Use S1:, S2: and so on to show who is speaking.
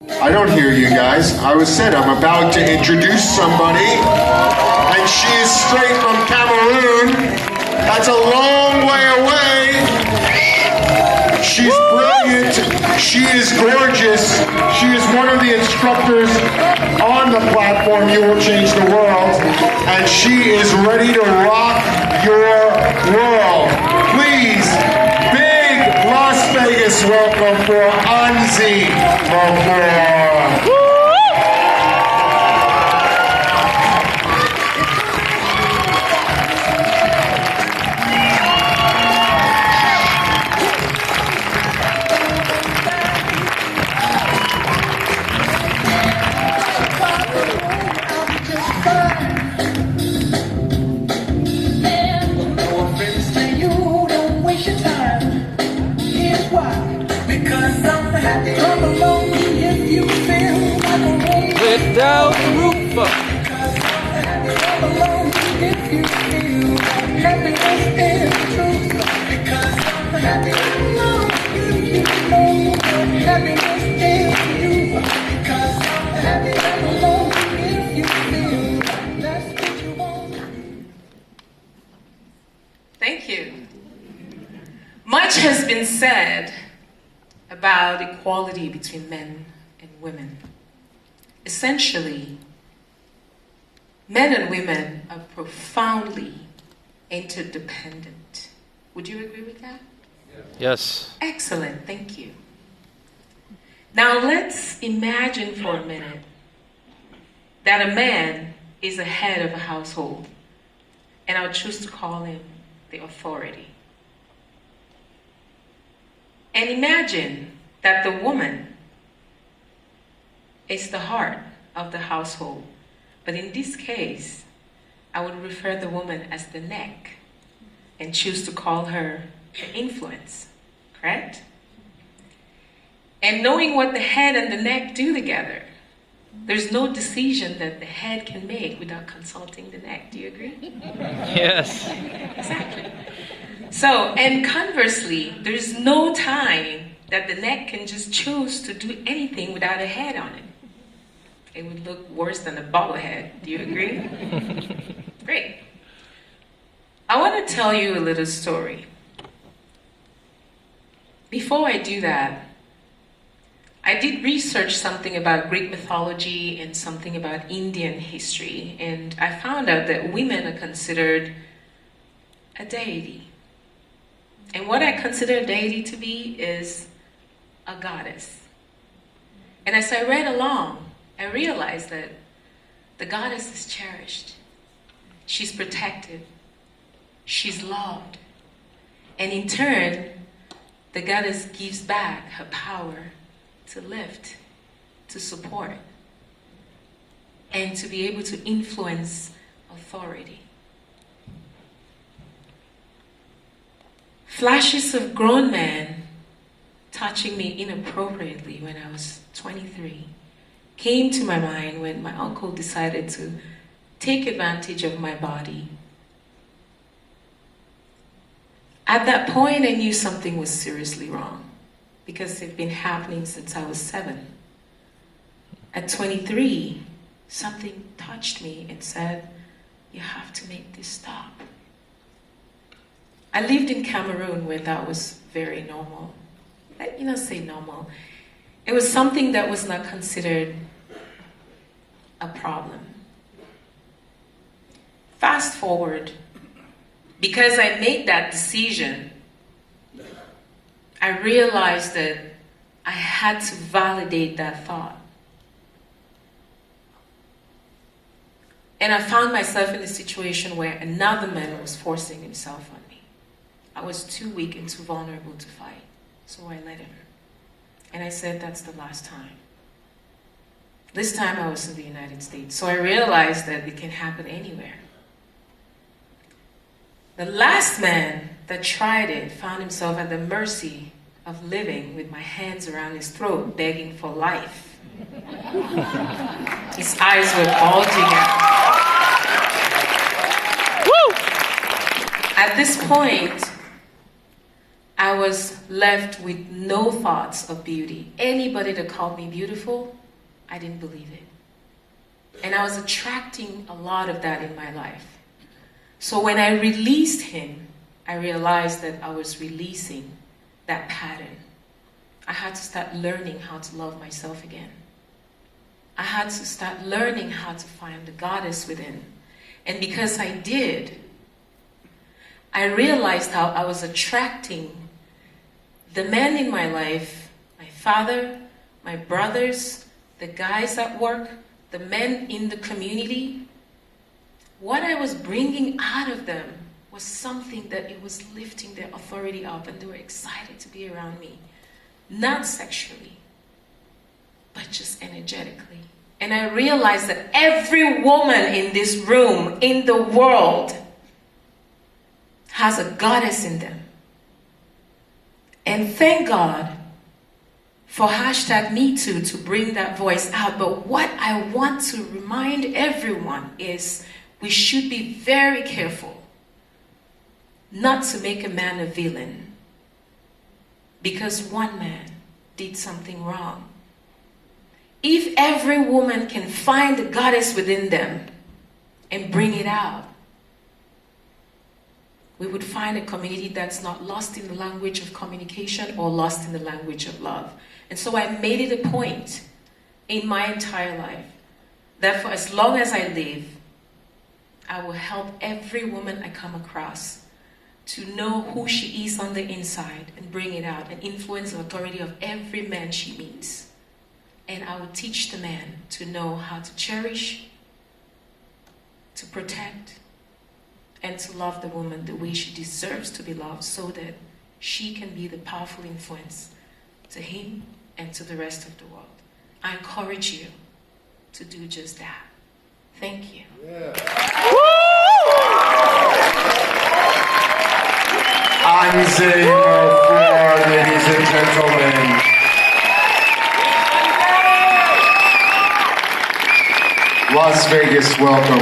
S1: I don't hear you guys. I was said I'm about to introduce somebody, and she is straight from Cameroon. That's a long way away. She's brilliant. She is gorgeous. She is one of the instructors on the platform You Will Change the World, and she is ready to rock your world. Please, big Las Vegas welcome for Anze Mofor.
S2: Without the roof up.
S3: Thank you. Much has been said about equality between men and women. Essentially, men and women are profoundly interdependent. Would you agree with that?
S2: Yes.
S3: Excellent, thank you. Now let's imagine for a minute that a man is the head of a household, and I'll choose to call him the authority. And imagine that the woman is the heart of the household. But in this case, I would refer the woman as the neck and choose to call her the influence, correct? And knowing what the head and the neck do together, there's no decision that the head can make without consulting the neck. Do you agree?
S2: Yes.
S3: Exactly. So, and conversely, there's no time that the neck can just choose to do anything without a head on it. It would look worse than a bobblehead. Do you agree? Great. I want to tell you a little story. Before I do that, I did research something about Greek mythology and something about Indian history, and I found out that women are considered a deity. And what I consider a deity to be is a goddess. And as I read along, I realized that the goddess is cherished. She's protected. She's loved. And in turn, the goddess gives back her power to lift, to support, and to be able to influence authority. Flashes of grown men touching me inappropriately when I was 23 came to my mind when my uncle decided to take advantage of my body. At that point, I knew something was seriously wrong because it had been happening since I was 7. At 23, something touched me and said, "You have to make this stop." I lived in Cameroon where that was very normal. Let me not say normal. It was something that was not considered a problem. Fast forward, because I made that decision, I realized that I had to validate that thought. And I found myself in a situation where another man was forcing himself on me. I was too weak and too vulnerable to fight, so I let him. And I said, that's the last time. This time I was in the United States, so I realized that it can happen anywhere. The last man that tried it found himself at the mercy of living with my hands around his throat, begging for life. His eyes were bulging out. Woo! At this point, I was left with no thoughts of beauty. Anybody that called me beautiful, I didn't believe it. And I was attracting a lot of that in my life. So when I released him, I realized that I was releasing that pattern. I had to start learning how to love myself again. I had to start learning how to find the goddess within. And because I did, I realized how I was attracting the men in my life, my father, my brothers, the guys at work, the men in the community. What I was bringing out of them was something that it was lifting their authority up, and they were excited to be around me. Not sexually, but just energetically. And I realized that every woman in this room, in the world, has a goddess in them. And thank God for #MeToo to bring that voice out. But what I want to remind everyone is we should be very careful not to make a man a villain because one man did something wrong. If every woman can find the goddess within them and bring it out, we would find a community that's not lost in the language of communication or lost in the language of love. And so I made it a point in my entire life that for as long as I live, I will help every woman I come across to know who she is on the inside and bring it out and influence the authority of every man she meets. And I will teach the man to know how to cherish, to protect, and to love the woman the way she deserves to be loved so that she can be the powerful influence to him and to the rest of the world. I encourage you to do just that. Thank you.
S1: Anze Mofor, ladies and gentlemen. Las Vegas, welcome.